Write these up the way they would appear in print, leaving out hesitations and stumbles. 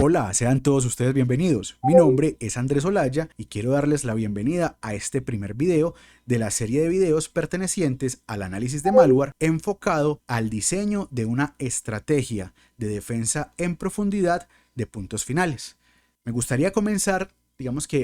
Hola, sean todos ustedes bienvenidos. Mi nombre es Andrés Olaya y quiero darles la bienvenida a este primer video de la serie de videos pertenecientes al análisis de malware enfocado al diseño de una estrategia de defensa en profundidad de puntos finales. Me gustaría comenzar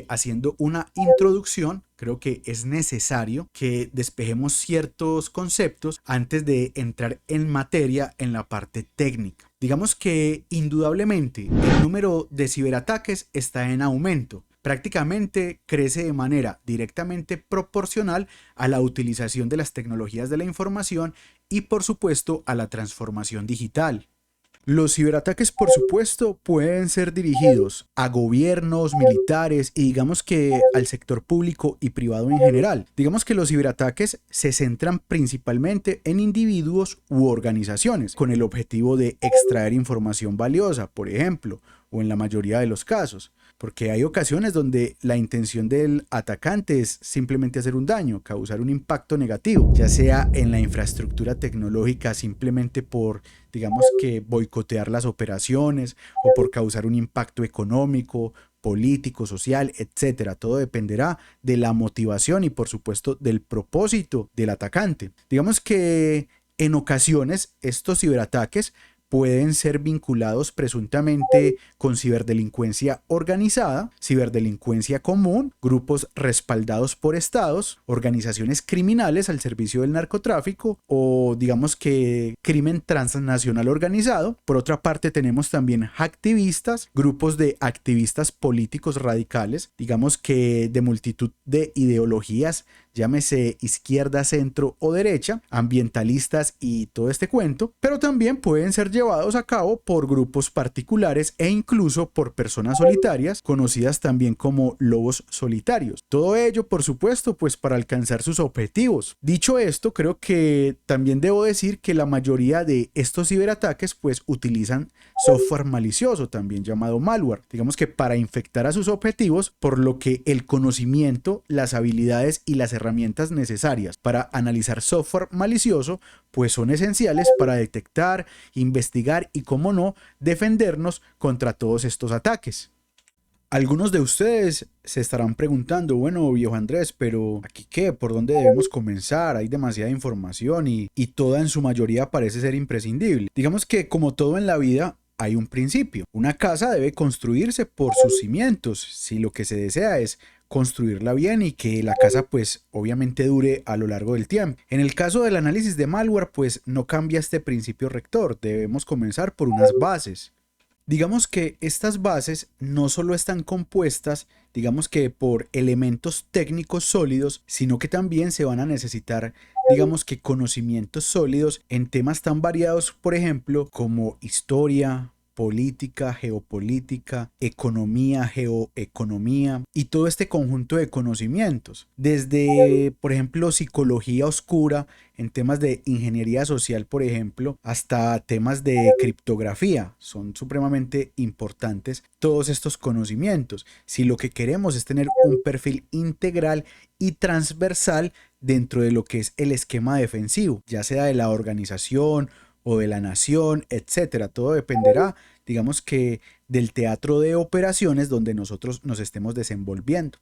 haciendo una introducción. Creo que es necesario que despejemos ciertos conceptos antes de entrar en materia en la parte técnica. Digamos que indudablemente el número de ciberataques está en aumento. Prácticamente crece de manera directamente proporcional a la utilización de las tecnologías de la información y, por supuesto, a la transformación digital. Los ciberataques, por supuesto, pueden ser dirigidos a gobiernos, militares y digamos que al sector público y privado en general. Digamos que los ciberataques se centran principalmente en individuos u organizaciones con el objetivo de extraer información valiosa, por ejemplo, o en la mayoría de los casos. Porque hay ocasiones donde la intención del atacante es simplemente hacer un daño, causar un impacto negativo, ya sea en la infraestructura tecnológica simplemente por, digamos que, boicotear las operaciones o por causar un impacto económico, político, social, etcétera. Todo dependerá de la motivación y, por supuesto, del propósito del atacante. Digamos que en ocasiones estos ciberataques pueden ser vinculados presuntamente con ciberdelincuencia organizada, ciberdelincuencia común, grupos respaldados por estados, organizaciones criminales al servicio del narcotráfico o digamos que crimen transnacional organizado. Por otra parte tenemos también hacktivistas, grupos de activistas políticos radicales, digamos que de multitud de ideologías, llámese izquierda, centro o derecha, ambientalistas y todo este cuento, pero también pueden ser llevados a cabo por grupos particulares e incluso por personas solitarias, conocidas también como lobos solitarios. Todo ello, por supuesto, pues para alcanzar sus objetivos. Dicho esto, creo que también debo decir que la mayoría de estos ciberataques pues utilizan software malicioso, también llamado malware, digamos que para infectar a sus objetivos, por lo que el conocimiento, las habilidades y las herramientas necesarias para analizar software malicioso pues son esenciales para detectar, investigar y, cómo no, defendernos contra todos estos ataques. Algunos de ustedes se estarán preguntando, bueno, viejo Andrés, pero ¿aquí qué? ¿Por dónde debemos comenzar? Hay demasiada información y toda en su mayoría parece ser imprescindible. Digamos que como todo en la vida, hay un principio. Una casa debe construirse por sus cimientos, si lo que se desea es construirla bien y que la casa pues obviamente dure a lo largo del tiempo. En el caso del análisis de malware pues no cambia este principio rector, debemos comenzar por unas bases. Digamos que estas bases no solo están compuestas, digamos que por elementos técnicos sólidos, sino que también se van a necesitar, digamos que conocimientos sólidos en temas tan variados, por ejemplo, como historia, política, geopolítica, economía, geoeconomía y todo este conjunto de conocimientos. Desde, por ejemplo, psicología oscura en temas de ingeniería social, por ejemplo, hasta temas de criptografía. Son supremamente importantes todos estos conocimientos si lo que queremos es tener un perfil integral y transversal dentro de lo que es el esquema defensivo, ya sea de la organización o de la nación, etcétera. Todo dependerá, digamos que, del teatro de operaciones donde nosotros nos estemos desenvolviendo.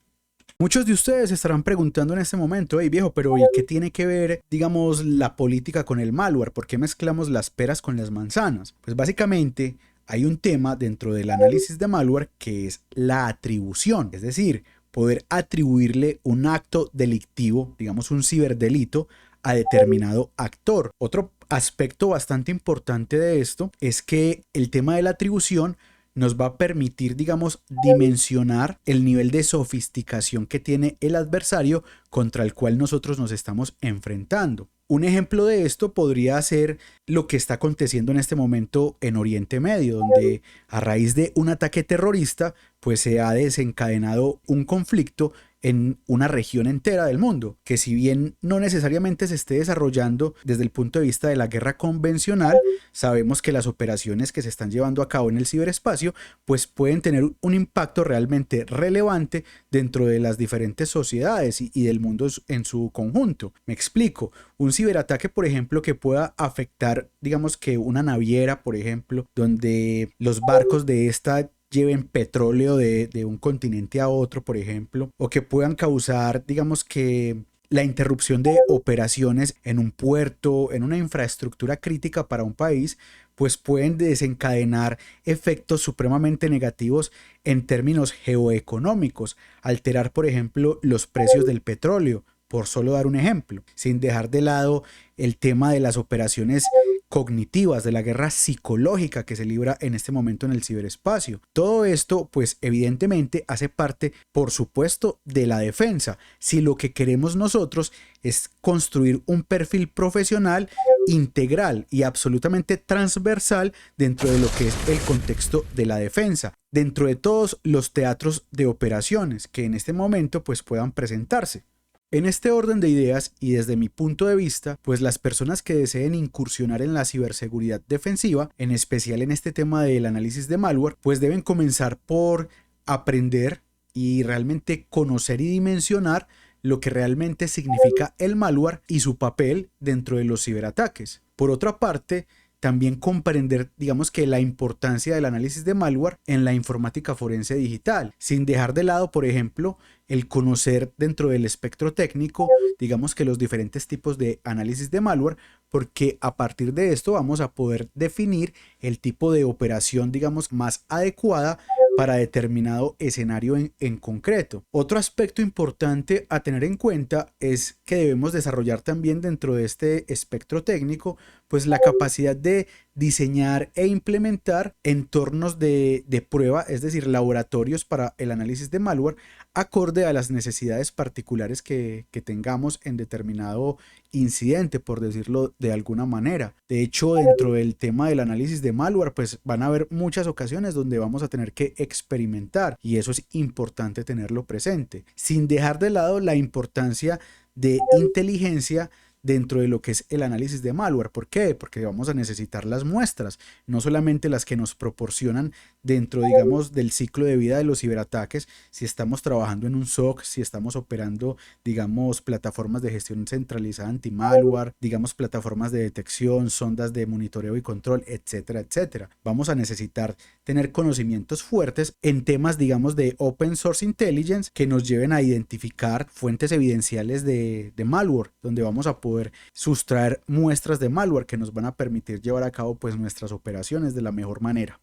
Muchos de ustedes estarán preguntando en este momento, hey viejo, pero ¿y qué tiene que ver, digamos, la política con el malware? ¿Por qué mezclamos las peras con las manzanas? Pues básicamente hay un tema dentro del análisis de malware que es la atribución, es decir, poder atribuirle un acto delictivo, digamos un ciberdelito, a determinado actor. Otro aspecto bastante importante de esto es que el tema de la atribución nos va a permitir, digamos, dimensionar el nivel de sofisticación que tiene el adversario contra el cual nosotros nos estamos enfrentando. Un ejemplo de esto podría ser lo que está aconteciendo en este momento en Oriente Medio, donde a raíz de un ataque terrorista, pues se ha desencadenado un conflicto en una región entera del mundo, que si bien no necesariamente se esté desarrollando desde el punto de vista de la guerra convencional, sabemos que las operaciones que se están llevando a cabo en el ciberespacio pues pueden tener un impacto realmente relevante dentro de las diferentes sociedades y del mundo en su conjunto. Me explico, un ciberataque, por ejemplo, que pueda afectar, digamos que una naviera, por ejemplo, donde los barcos de esta lleven petróleo de un continente a otro, por ejemplo, o que puedan causar, digamos que la interrupción de operaciones en un puerto, en una infraestructura crítica para un país, pues pueden desencadenar efectos supremamente negativos en términos geoeconómicos, alterar, por ejemplo, los precios del petróleo, por solo dar un ejemplo, sin dejar de lado el tema de las operaciones cognitivas, de la guerra psicológica que se libra en este momento en el ciberespacio. Todo esto, pues evidentemente hace parte, por supuesto, de la defensa, si lo que queremos nosotros es construir un perfil profesional integral y absolutamente transversal dentro de lo que es el contexto de la defensa, dentro de todos los teatros de operaciones que en este momento pues puedan presentarse. En este orden de ideas y desde mi punto de vista, pues las personas que deseen incursionar en la ciberseguridad defensiva, en especial en este tema del análisis de malware, pues deben comenzar por aprender y realmente conocer y dimensionar lo que realmente significa el malware y su papel dentro de los ciberataques. Por otra parte, también comprender, digamos que la importancia del análisis de malware en la informática forense digital, sin dejar de lado, por ejemplo, el conocer dentro del espectro técnico, digamos que los diferentes tipos de análisis de malware, porque a partir de esto vamos a poder definir el tipo de operación, digamos, más adecuada para determinado escenario en concreto. Otro aspecto importante a tener en cuenta es que debemos desarrollar también dentro de este espectro técnico pues la capacidad de diseñar e implementar entornos de prueba, es decir, laboratorios para el análisis de malware acorde a las necesidades particulares que tengamos en determinado incidente, por decirlo de alguna manera. De hecho, dentro del tema del análisis de malware, pues van a haber muchas ocasiones donde vamos a tener que experimentar y eso es importante tenerlo presente, sin dejar de lado la importancia de inteligencia dentro de lo que es el análisis de malware. ¿Por qué? Porque vamos a necesitar las muestras, no solamente las que nos proporcionan dentro, digamos, del ciclo de vida de los ciberataques, si estamos trabajando en un SOC, si estamos operando, digamos, plataformas de gestión centralizada anti-malware, digamos, plataformas de detección, sondas de monitoreo y control, etcétera, etcétera. Vamos a necesitar tener conocimientos fuertes en temas, digamos, de Open Source Intelligence que nos lleven a identificar fuentes evidenciales de malware, donde vamos a poder sustraer muestras de malware que nos van a permitir llevar a cabo pues nuestras operaciones de la mejor manera.